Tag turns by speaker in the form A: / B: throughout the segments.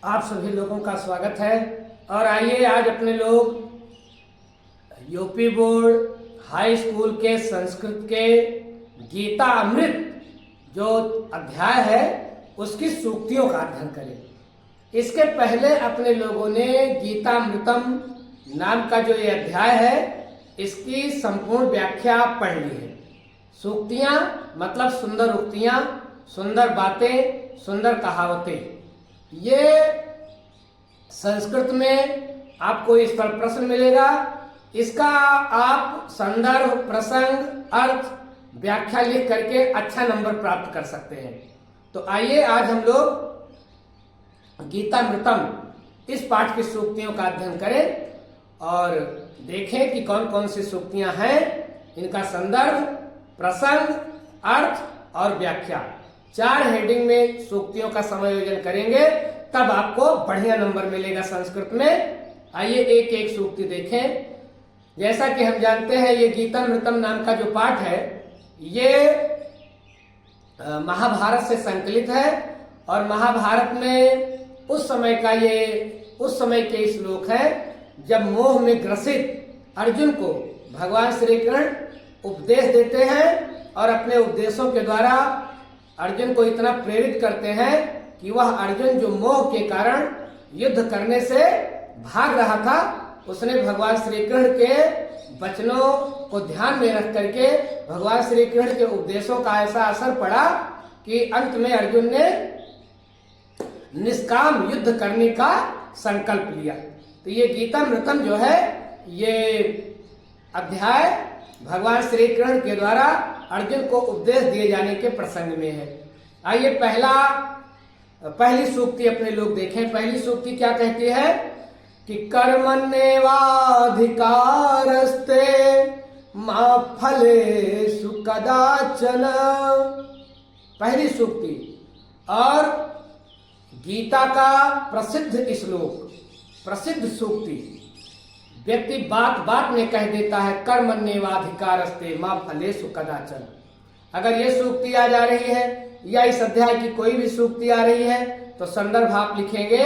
A: आप सभी लोगों का स्वागत है। और आइए आज अपने लोग यूपी बोर्ड हाई स्कूल के संस्कृत के गीता अमृत जो अध्याय है उसकी सूक्तियों का अध्ययन करें। इसके पहले अपने लोगों ने गीता अमृतम नाम का जो ये अध्याय है इसकी संपूर्ण व्याख्या पढ़ ली है। सूक्तियां मतलब सुंदर उक्तियां, सुंदर बातें, सुंदर कहावतें। ये संस्कृत में आपको इस पर प्रश्न मिलेगा, इसका आप संदर्भ, प्रसंग, अर्थ, व्याख्या लिख करके अच्छा नंबर प्राप्त कर सकते हैं। तो आइए आज हम लोग गीतामृतम इस पाठ की सूक्तियों का अध्ययन करें और देखें कि कौन कौन सी सूक्तियां हैं, इनका संदर्भ, प्रसंग, अर्थ और व्याख्या। 4 हेडिंग में सूक्तियों का समायोजन करेंगे, तब आपको बढ़िया नंबर मिलेगा संस्कृत में। आइए एक एक सूक्ति देखें। जैसा कि हम जानते हैं ये गीतामृतम नाम का जो पाठ है ये महाभारत से संकलित है और महाभारत में उस समय के श्लोक है जब मोह में ग्रसित अर्जुन को भगवान श्री कृष्ण उपदेश देते हैं और अपने उपदेशों के द्वारा अर्जुन को इतना प्रेरित करते हैं कि वह अर्जुन जो मोह के कारण युद्ध करने से भाग रहा था, उसने भगवान श्री कृष्ण के वचनों को ध्यान में रख करके भगवान श्री कृष्ण के उपदेशों का ऐसा असर पड़ा कि अंत में अर्जुन ने निष्काम युद्ध करने का संकल्प लिया। तो ये गीतामृतम जो है ये अध्याय भगवान श्री कृष्ण के द्वारा अर्जुन को उपदेश दिए जाने के प्रसंग में है। आइए पहली सूक्ति अपने लोग देखें। पहली सूक्ति क्या कहती है कि कर्मण्येवाधिकारस्ते मा फलेषु कदाचन। पहली सूक्ति और गीता का प्रसिद्ध श्लोक, प्रसिद्ध सूक्ति। व्यक्ति बात बात में कह देता है कर्मण्येवाधिकारस्ते मा फलेषु कदाचन। अगर ये सूक्ति आ जा रही है या इस अध्याय की कोई भी सूक्ति आ रही है तो संदर्भ आप लिखेंगे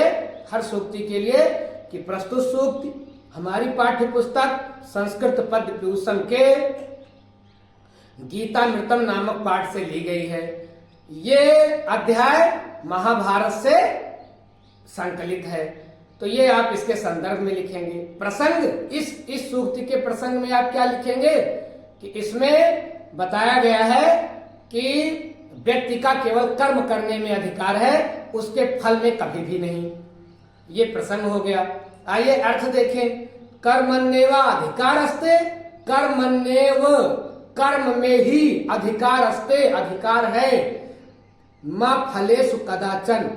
A: हर सूक्ति के लिए कि प्रस्तुत सूक्ति हमारी पाठ्य पुस्तक संस्कृत पद्य भूषण के गीतामृतम नामक पाठ से ली गई है। ये अध्याय महाभारत से संकलित है, तो ये आप इसके संदर्भ में लिखेंगे। प्रसंग, इस सूक्ति के प्रसंग में आप क्या लिखेंगे कि इसमें बताया गया है कि व्यक्ति का केवल कर्म करने में अधिकार है, उसके फल में कभी भी नहीं। ये प्रसंग हो गया। आइए अर्थ देखें। कर्मण्येव अधिकारस्ते, कर्मण्येव कर्म में ही अधिकारस्ते अधिकार है, मां फलेषु कदाचन,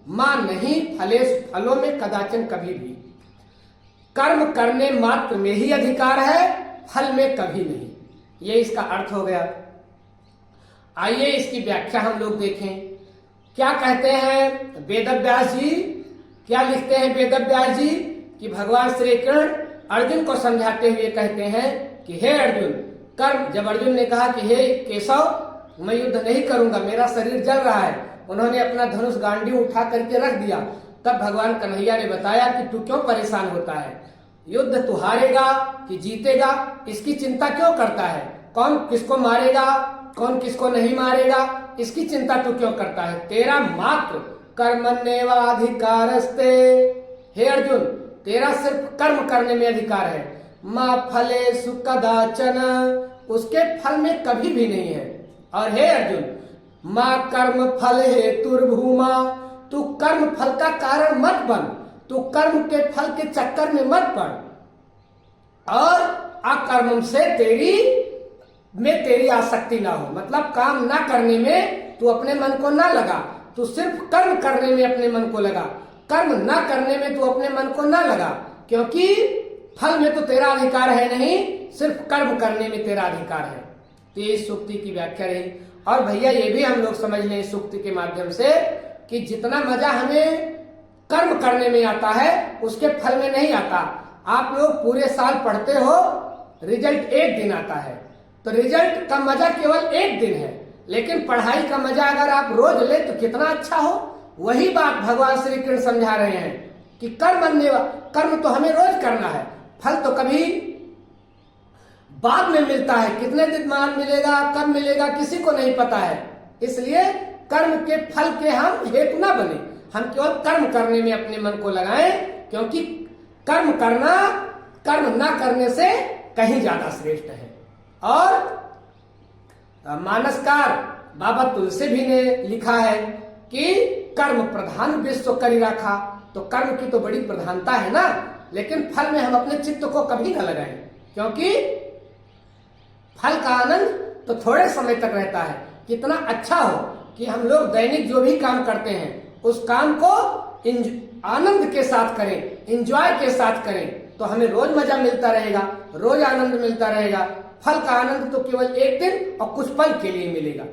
A: मां नहीं फलेषु फलों में कदाचन कभी भी। कर्म करने मात्र में ही अधिकार है, फल में कभी नहीं। ये इसका अर्थ हो गया। आइए इसकी व्याख्या हम लोग देखें। क्या कहते हैं वेदव्यास जी, क्या लिखते हैं वेदव्यास जी कि भगवान श्री कृष्ण अर्जुन को समझाते हुए कहते हैं कि हे अर्जुन, कर्म, जब अर्जुन ने कहा कि हे केशव मैं युद्ध नहीं करूंगा, मेरा शरीर जल रहा है, उन्होंने अपना धनुष गांडी उठा करके रख दिया, तब भगवान कन्हैया ने बताया कि तू क्यों परेशान होता है, युद्ध तू हारेगा कि जीतेगा इसकी चिंता क्यों करता है, कौन किसको मारेगा कौन किसको नहीं मारेगा इसकी चिंता तू क्यों करता है, तेरा मात्र कर्मण्येवाधिकारस्ते, हे अर्जुन तेरा सिर्फ कर्म करने में अधिकार है, मा फलेषु कदाचन, उसके फल में कभी भी नहीं है। और हे अर्जुन मां कर्म फल हेतुर्भूमा, तू कर्म फल का कारण मत बन, तू कर्म के फल के चक्कर में मत पड़ और अकर्म से तेरी आसक्ति ना हो, मतलब काम ना करने में तू अपने मन को ना लगा, तू सिर्फ कर्म करने में अपने मन को लगा, कर्म ना करने में तू अपने मन को ना लगा, क्योंकि फल में तो तेरा अधिकार है नहीं, सिर्फ कर्म करने में तेरा अधिकार है। तो ये सूक्ति की व्याख्या रही। और भैया ये भी हम लोग समझ लें सूक्ति के माध्यम से कि जितना मजा हमें कर्म करने में आता है उसके फल में नहीं आता। आप लोग पूरे साल पढ़ते हो, रिजल्ट एक दिन आता है, तो रिजल्ट का मजा केवल एक दिन है, लेकिन पढ़ाई का मजा अगर आप रोज ले तो कितना अच्छा हो। वही बात भगवान श्री कृष्ण समझा रहे हैं कि कर्म तो हमें रोज करना है, फल तो कभी बाद में मिलता है, कितने दिन बाद मिलेगा, कब मिलेगा, किसी को नहीं पता है। इसलिए कर्म के फल के हम हेतु ना बने, हम केवल कर्म करने में अपने मन को लगाएं, क्योंकि कर्म करना कर्म ना करने से कहीं ज्यादा श्रेष्ठ है। और मानसकार बाबा तुलसी भी ने लिखा है कि कर्म प्रधान विश्व करी रखा। तो कर्म की तो बड़ी प्रधानता है ना, लेकिन फल में हम अपने चित्त को कभी ना लगाएं, क्योंकि फल का आनंद तो थोड़े समय तक रहता है। कितना अच्छा हो कि हम लोग दैनिक जो भी काम करते हैं उस काम को आनंद के साथ करें, एंजॉय के साथ करें, तो हमें रोज मजा मिलता रहेगा, रोज आनंद मिलता रहेगा। फल का आनंद तो केवल एक दिन और कुछ पल के लिए मिलेगा।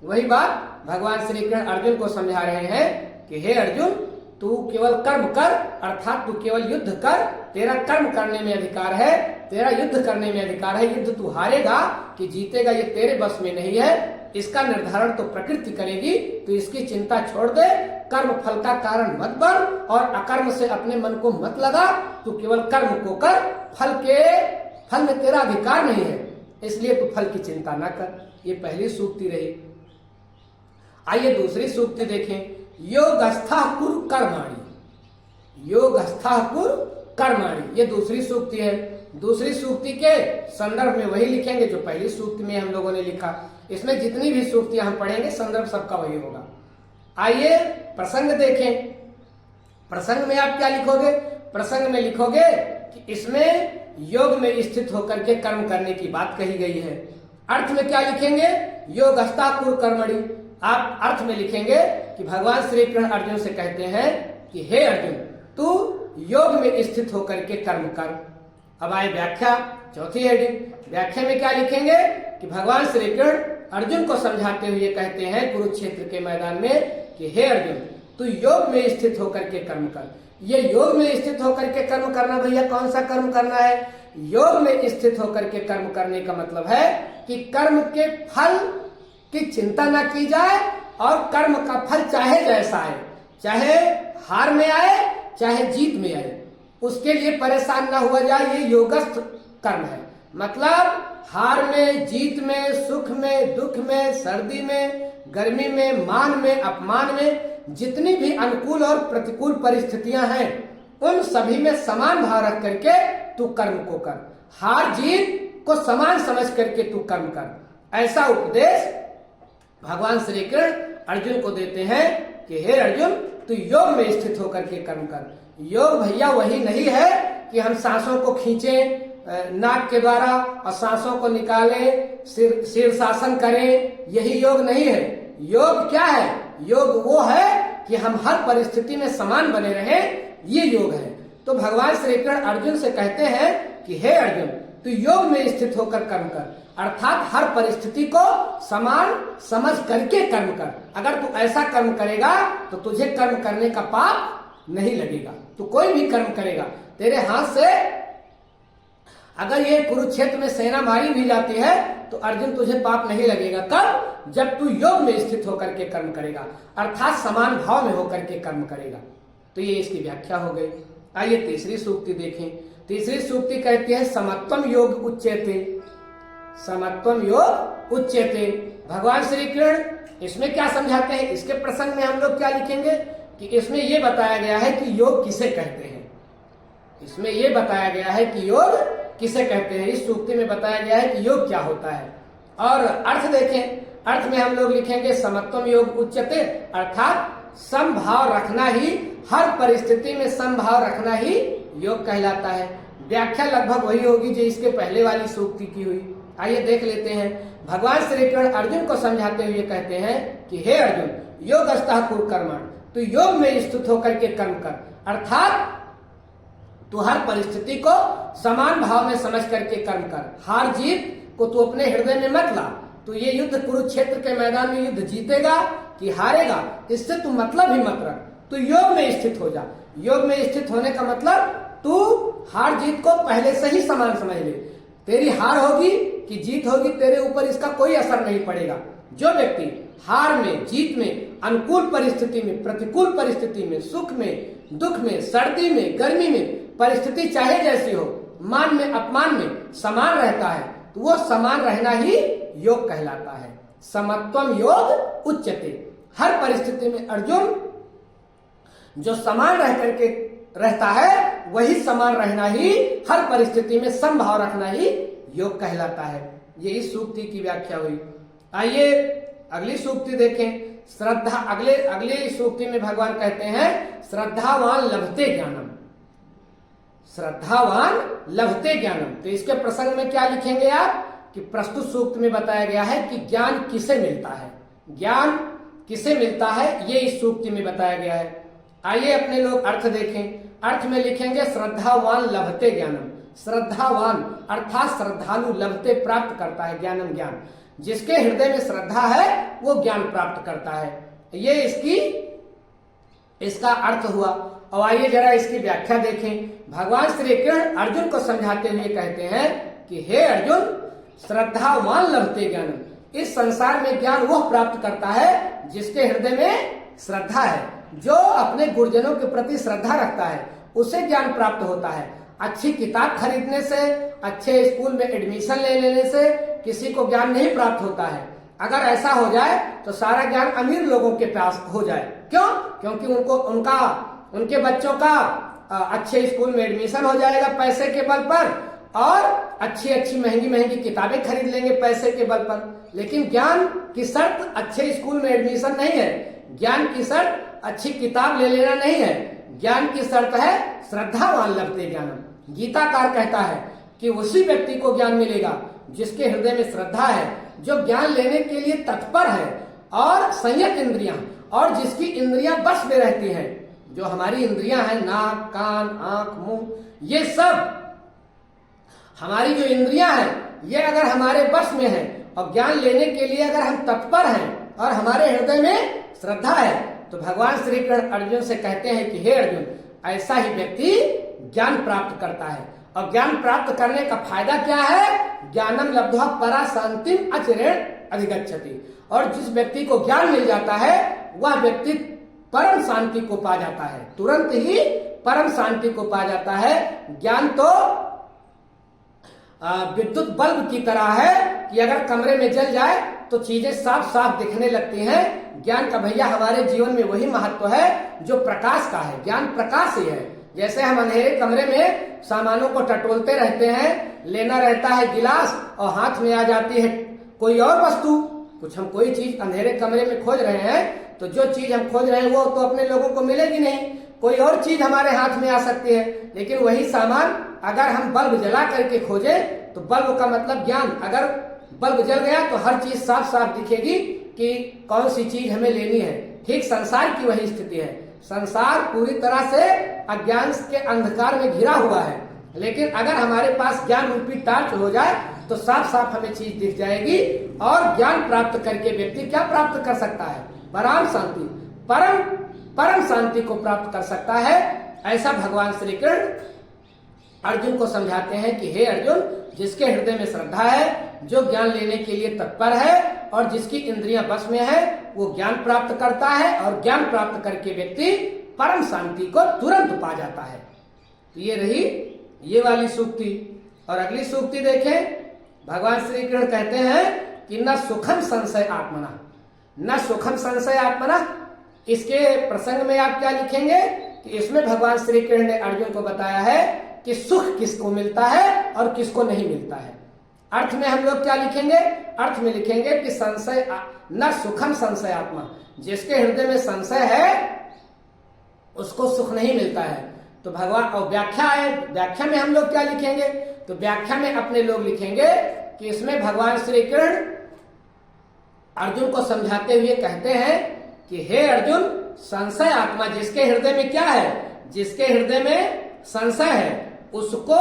A: वही बात भगवान श्री कृष्ण अर्जुन को समझा रहे हैं कि हे अर्जुन, तू केवल कर्म कर, अर्थात तू केवल युद्ध कर, तेरा कर्म करने में अधिकार है, तेरा युद्ध करने में अधिकार है। युद्ध तू हारेगा कि जीतेगा ये तेरे बस में नहीं है, इसका निर्धारण तो प्रकृति करेगी। तो इसकी चिंता छोड़ दे, कर्म फल का कारण मत बन और अकर्म से अपने मन को मत लगा। तू केवल कर्म को कर, फल में तेरा अधिकार नहीं है, इसलिए तू फल की चिंता ना कर। ये पहली सूक्ति रही। आइए दूसरी सूक्ति देखें। योगस्थः कुरु कर्माणि, योगस्थः कुरु कर्माणि, ये दूसरी सूक्ति है। दूसरी सूक्ति के संदर्भ में वही लिखेंगे जो पहली सूक्ति में हम लोगों ने लिखा। इसमें जितनी भी सूक्तियां हम पढ़ेंगे संदर्भ सबका वही होगा। आइए प्रसंग देखें। प्रसंग में आप क्या लिखोगे? प्रसंग में लिखोगे कि इसमें योग में स्थित होकर के कर्म करने की बात कही गई है। अर्थ में क्या लिखेंगे? योगस्थः कुरु कर्मणि। आप अर्थ में लिखेंगे कि भगवान श्री कृष्ण अर्जुन से कहते हैं कि हे अर्जुन, तू योग में स्थित होकर के कर्म कर। अब आए व्याख्या, चौथी हेडिंग। व्याख्या में क्या लिखेंगे कि भगवान श्री कृष्ण अर्जुन को समझाते हुए कहते हैं कुरुक्षेत्र के मैदान में कि हे अर्जुन, तू योग में स्थित होकर के कर्म कर। ये योग में स्थित होकर के कर्म करना, भैया कौन सा कर्म करना है? योग में स्थित होकर के कर्म करने का मतलब है कि कर्म के फल की चिंता ना की जाए और कर्म का फल चाहे जैसा आए, चाहे हार में आए चाहे जीत में आए, उसके लिए परेशान ना हुआ जाए। ये योगस्थ कर्म है। मतलब हार में, जीत में, सुख में, दुख में, सर्दी में, गर्मी में, मान में, अपमान में, जितनी भी अनुकूल और प्रतिकूल परिस्थितियां हैं उन सभी में समान भाव रख करके तू कर्म को कर। हार जीत को समान समझ करके तू कर्म कर। ऐसा उपदेश भगवान श्री कृष्ण अर्जुन को देते हैं कि हे अर्जुन, तू योग में स्थित होकर के कर्म कर। योग भैया वही नहीं है कि हम सांसों को खींचें नाक के द्वारा और सांसों को निकालें, शीर्षासन करें, यही योग नहीं है। योग क्या है? योग वो है कि हम हर परिस्थिति में समान बने रहें, ये योग है। तो भगवान श्री कृष्ण अर्जुन से कहते हैं कि हे अर्जुन, तू योग में स्थित होकर कर्म कर, अर्थात हर परिस्थिति को समान समझ करके कर्म कर। अगर तू ऐसा कर्म करेगा तो तुझे कर्म करने का पाप नहीं लगेगा। तू कोई भी कर्म करेगा, तेरे हाथ से अगर ये कुरुक्षेत्र में सेना मारी भी जाती है तो अर्जुन तुझे पाप नहीं लगेगा। कब? जब तू योग में स्थित होकर के कर्म करेगा, अर्थात समान भाव में होकर के कर्म करेगा। तो ये इसकी व्याख्या हो गई। आइए तीसरी सूक्ति देखें। तीसरी सूक्ति कहती है समत्वम योग उच्यते, समत्वम योग उच्यते। भगवान श्री कृष्ण इसमें क्या समझाते हैं? इसके प्रसंग में हम लोग क्या लिखेंगे कि इसमें यह बताया गया है कि योग किसे कहते हैं। इसमें यह बताया गया है कि योग किसे कहते हैं। इस सूक्ति में बताया गया है कि योग क्या होता है। और अर्थ देखें, अर्थ में हम लोग लिखेंगे समत्वम योग उच्यते, अर्थात समभाव रखना ही, हर परिस्थिति में समभाव रखना ही योग कहलाता है। व्याख्या लगभग वही होगी जो इसके पहले वाली सूक्ति की हुई। आइए देख लेते हैं। भगवान श्री कृष्ण अर्जुन को समझाते हुए कहते हैं कि हे अर्जुन, योगस्थः कुरु कर्मणि, तू योग में स्थित होकर के कर्म कर, अर्थात तू हर परिस्थिति को समान भाव में समझ करके कर्म कर। हार जीत को तू अपने हृदय में मत ला। तू ये युद्ध कुरुक्षेत्र के मैदान में युद्ध जीतेगा कि हारेगा, इससे तू मतलब ही मत रख। तू योग में स्थित हो जा। योग में स्थित होने का मतलब तू हार जीत को पहले से ही समान समझ ले। तेरी हार होगी कि जीत होगी, तेरे ऊपर इसका कोई असर नहीं पड़ेगा। जो व्यक्ति हार में, जीत में, अनुकूल परिस्थिति में, प्रतिकूल परिस्थिति में, सुख में, दुख में, सर्दी में, गर्मी में, परिस्थिति चाहे जैसी हो, मान में, अपमान में समान रहता है, तो वो समान रहना ही योग कहलाता है। समत्वम योग उच्यते। हर परिस्थिति में अर्जुन जो समान रह करके रहता है, वही समान रहना ही, हर परिस्थिति में समभाव रखना ही योग कहलाता है। ये इस सूक्ति की व्याख्या हुई। आइए अगली सूक्ति देखें। श्रद्धा, अगले सूक्ति में भगवान कहते हैं श्रद्धावान लभते ज्ञानम। श्रद्धावान लभते ज्ञानम। तो इसके प्रसंग में क्या लिखेंगे आप कि प्रस्तुत सूक्त में बताया गया है कि ज्ञान किसे मिलता है, ज्ञान किसे मिलता है, ये इस सूक्ति में बताया गया है। आइए अपने लोग अर्थ देखें। अर्थ में लिखेंगे श्रद्धावान लभते ज्ञानम। श्रद्धावान अर्थात श्रद्धालु, लभते प्राप्त करता है ज्ञानम ज्ञान। जिसके हृदय में श्रद्धा है वो ज्ञान प्राप्त करता है। ये इसका अर्थ हुआ। और आइए जरा इसकी व्याख्या देखें। भगवान श्री कृष्ण अर्जुन को समझाते हुए कहते हैं कि हे अर्जुन, श्रद्धावान लभते ज्ञानम। इस संसार में ज्ञान वह प्राप्त करता है जिसके हृदय में श्रद्धा है, जो अपने गुरुजनों के प्रति श्रद्धा रखता है, उसे ज्ञान प्राप्त होता है। अच्छी किताब खरीदने से, अच्छे स्कूल में एडमिशन ले लेने से किसी को ज्ञान नहीं प्राप्त होता है। अगर ऐसा हो जाए तो सारा ज्ञान अमीर लोगों के पास हो जाए। क्यों? क्योंकि उनके बच्चों का अच्छे स्कूल में एडमिशन हो जाएगा पैसे के बल पर, और अच्छी महंगी किताबें खरीद लेंगे पैसे के बल पर। लेकिन ज्ञान की शर्त अच्छे स्कूल में एडमिशन नहीं है, ज्ञान की शर्त अच्छी किताब ले लेना नहीं है। ज्ञान की शर्त है श्रद्धावान लभते ज्ञानम। गीताकार कहता है कि उसी व्यक्ति को ज्ञान मिलेगा जिसके हृदय में श्रद्धा है, जो ज्ञान लेने के लिए तत्पर है, और संयत इंद्रियां, और जिसकी इंद्रियां बस में रहती हैं। जो हमारी इंद्रियां हैं, नाक, कान, आंख, मुंह, ये सब हमारी जो इंद्रियां हैं, ये अगर हमारे बस में है और ज्ञान लेने के लिए अगर हम तत्पर हैं और हमारे हृदय में श्रद्धा है, तो भगवान श्री कृष्ण अर्जुन से कहते हैं कि हे अर्जुन, ऐसा ही व्यक्ति ज्ञान प्राप्त करता है। और ज्ञान प्राप्त करने का फायदा क्या है? ज्ञानम लब्ध्वा परा शांतिम अचिरेण अधिगच्छति। और जिस व्यक्ति को ज्ञान मिल जाता है वह व्यक्ति परम शांति को पा जाता है, तुरंत ही परम शांति को पा जाता है। ज्ञान तो विद्युत बल्ब की तरह है कि अगर कमरे में जल जाए तो चीजें साफ साफ दिखने लगती हैं। ज्ञान का भैया हमारे जीवन में वही महत्व है जो प्रकाश का है। ज्ञान प्रकाश ही है। जैसे हम अंधेरे कमरे में सामानों को टटोलते रहते हैं, लेना रहता है गिलास और हाथ में आ जाती है कोई और वस्तु। कुछ हम कोई चीज अंधेरे कमरे में खोज रहे हैं तो जो चीज हम खोज रहे हैं वो तो अपने लोगों को मिलेगी नहीं, कोई और चीज हमारे हाथ में आ सकती है। लेकिन वही सामान अगर हम बल्ब जला करके खोजें तो बल्ब का मतलब ज्ञान। अगर बल्ब जल गया तो हर चीज साफ साफ दिखेगी कि कौन सी चीज हमें लेनी है। ठीक संसार की वही स्थिति है। संसार पूरी तरह से अज्ञान के अंधकार में घिरा हुआ है, लेकिन अगर हमारे पास ज्ञान रूपी टार्च हो जाए तो साफ साफ हमें चीज दिख जाएगी। और ज्ञान प्राप्त करके व्यक्ति क्या प्राप्त कर सकता है? परम शांति, परम शांति को प्राप्त कर सकता है। ऐसा भगवान श्री कृष्ण अर्जुन को समझाते हैं कि हे अर्जुन, जिसके हृदय में श्रद्धा है, जो ज्ञान लेने के लिए तत्पर है और जिसकी इंद्रियां बस में है, वो ज्ञान प्राप्त करता है। और ज्ञान प्राप्त करके व्यक्ति परम शांति को तुरंत पा जाता है। तो ये रही ये वाली सूक्ति। और अगली सूक्ति देखें। भगवान श्री कृष्ण कहते हैं कि न सुखम संशय आत्मना, न सुखम संशय आत्मना। इसके प्रसंग में आप क्या लिखेंगे कि इसमें भगवान श्री कृष्ण ने अर्जुन को बताया है कि सुख किसको मिलता है और किसको नहीं मिलता है। अर्थ में हम लोग क्या लिखेंगे? अर्थ में लिखेंगे कि संशय न सुखम संशय आत्मा। जिसके हृदय में संशय है उसको सुख नहीं मिलता है। तो भगवान, और व्याख्या में हम लोग क्या लिखेंगे? तो व्याख्या में अपने लोग लिखेंगे कि इसमें भगवान श्री कृष्ण अर्जुन को समझाते हुए कहते हैं कि हे अर्जुन, संशय आत्मा, जिसके हृदय में क्या है? जिसके हृदय में संशय है उसको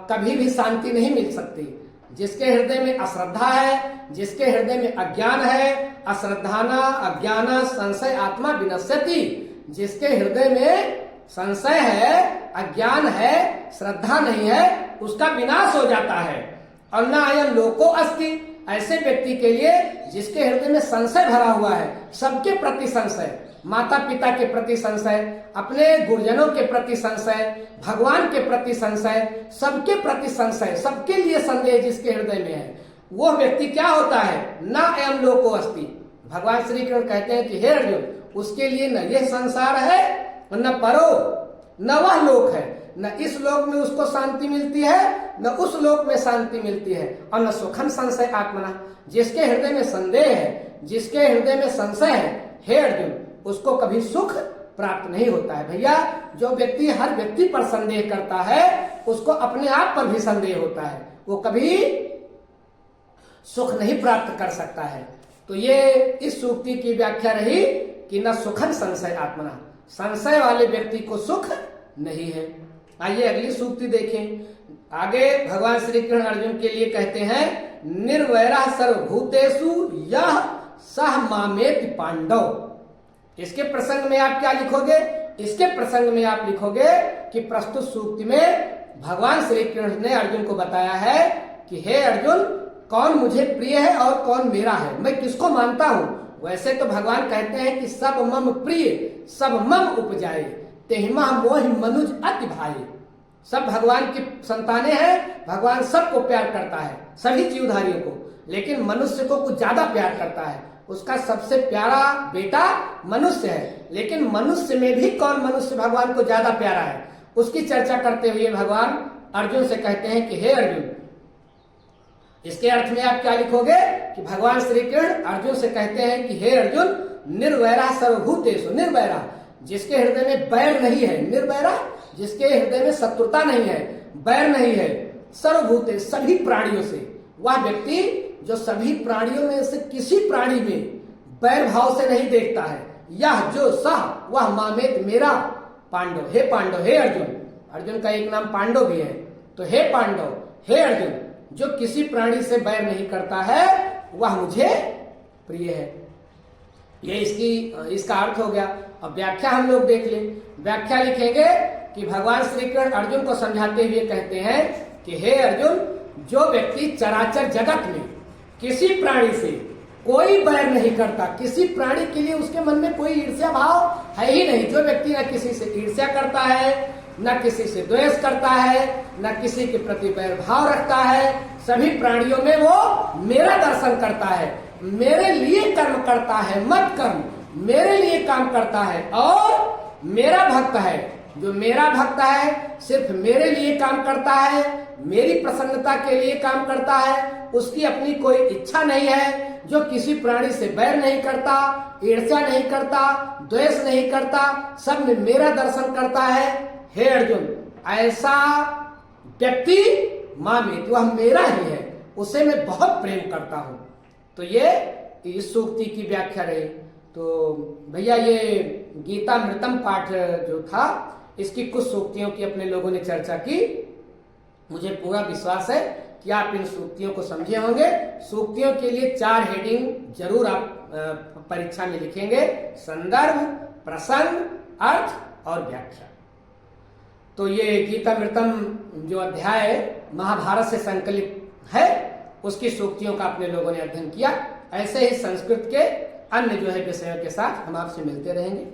A: कभी भी शांति नहीं मिल सकती। जिसके हृदय में अश्रद्धा है, जिसके हृदय में अज्ञान है, अश्रद्धाना अज्ञान संशय आत्मा विनश्यति। जिसके हृदय में संशय है, अज्ञान है, श्रद्धा नहीं है, उसका विनाश हो जाता है। और न अयम लोको अस्ति, ऐसे व्यक्ति के लिए जिसके हृदय में संशय भरा हुआ है, सबके प्रति संशय, माता पिता के प्रति संशय, अपने गुरुजनों के प्रति संशय, भगवान के प्रति संशय, सबके प्रति संशय, सबके लिए संदेह जिसके हृदय में है, वो व्यक्ति क्या होता है? न एवं लोको अस्ति। भगवान श्री कृष्ण कहते हैं कि हे अर्जुन, उसके लिए न यह संसार है, न परो, न वह लोक है, न इस लोक में उसको शांति मिलती है, न उस लोक में शांति मिलती है, और न सुखम संशय आत्मना। जिसके हृदय में संदेह है, जिसके हृदय में संशय है, हे अर्जुन, उसको कभी सुख प्राप्त नहीं होता है। भैया, जो व्यक्ति हर व्यक्ति पर संदेह करता है, उसको अपने आप पर भी संदेह होता है, वो कभी सुख नहीं प्राप्त कर सकता है। तो ये इस सूक्ति की व्याख्या रही कि न सुखम संशय आत्मना, संशय वाले व्यक्ति को सुख नहीं है। आइए अगली सूक्ति देखें। आगे भगवान श्री कृष्ण अर्जुन के लिए कहते हैं, निर्वैरः सर्वभूतेषु यः सः मामेति पांडव। इसके प्रसंग में आप क्या लिखोगे? इसके प्रसंग में आप लिखोगे कि प्रस्तुत सूक्ति में भगवान श्री कृष्ण ने अर्जुन को बताया है कि हे अर्जुन, कौन मुझे प्रिय है और कौन मेरा है, मैं किसको मानता हूं। वैसे तो भगवान कहते हैं कि सब मम प्रिय सब मम उपजाए, तेहिमा मोहि मनुज अति भाई। सब भगवान की संतानें हैं, भगवान सबको प्यार करता है, सभी जीवधारियों को, लेकिन मनुष्य को कुछ ज्यादा प्यार करता है। उसका सबसे प्यारा बेटा मनुष्य है, लेकिन मनुष्य में भी कौन मनुष्य भगवान को ज्यादा प्यारा है, उसकी चर्चा करते हुए भगवान अर्जुन से कहते हैं कि हे अर्जुन, इसके अर्थ में आप क्या लिखोगे कि भगवान श्री कृष्ण अर्जुन से कहते हैं कि हे अर्जुन, निर्वैरः सर्वभूतेषु, निर्वैरः जिसके हृदय में बैर नहीं है, निर्वैरः जिसके हृदय में शत्रुता नहीं है, बैर नहीं है, सर्वभूते सभी प्राणियों से, वह व्यक्ति जो सभी प्राणियों में से किसी प्राणी में बैर भाव से नहीं देखता है, यह जो सह वह मामेत मेरा पांडव, हे पांडव, हे अर्जुन, अर्जुन का एक नाम पांडव भी है, तो हे पांडव, हे अर्जुन, जो किसी प्राणी से बैर नहीं करता है वह मुझे प्रिय है। ये इसका अर्थ हो गया। अब व्याख्या हम लोग देख ले। व्याख्या लिखेंगे कि भगवान श्री कृष्ण अर्जुन को समझाते हुए कहते हैं कि हे अर्जुन, जो व्यक्ति चराचर जगत में किसी प्राणी से कोई बैर नहीं करता, किसी प्राणी के लिए उसके मन में कोई ईर्ष्या भाव है ही नहीं, जो व्यक्ति न किसी से ईर्ष्या करता है, न किसी से द्वेष करता है, न किसी के प्रति बैर भाव रखता है, सभी प्राणियों में वो मेरा दर्शन करता है, मेरे लिए कर्म करता है, मत कर्म मेरे लिए काम करता है, और मेरा भक्त है। जो मेरा भक्त है सिर्फ मेरे लिए काम करता है, मेरी प्रसन्नता के लिए काम करता है, उसकी अपनी कोई इच्छा नहीं है, जो किसी प्राणी से बैर नहीं करता, ईर्ष्या नहीं करता, द्वेष नहीं करता, सब में मेरा दर्शन करता है। हे अर्जुन, ऐसा व्यक्ति मामेति, वह मेरा ही है, उसे मैं बहुत प्रेम करता हूं। तो ये इस सूक्ति की व्याख्या रही। तो भैया ये गीतामृतम पाठ जो था, इसकी कुछ सूक्तियों की अपने लोगों ने चर्चा की। मुझे पूरा विश्वास है कि आप इन सूक्तियों को समझे होंगे। सूक्तियों के लिए 4 हेडिंग जरूर आप परीक्षा में लिखेंगे: संदर्भ, प्रसंग, अर्थ और व्याख्या। तो ये गीतामृतम जो अध्याय महाभारत से संकलित है, उसकी सूक्तियों का अपने लोगों ने अध्ययन किया। ऐसे ही संस्कृत के अन्य जो है विषयों के साथ हम आपसे मिलते रहेंगे।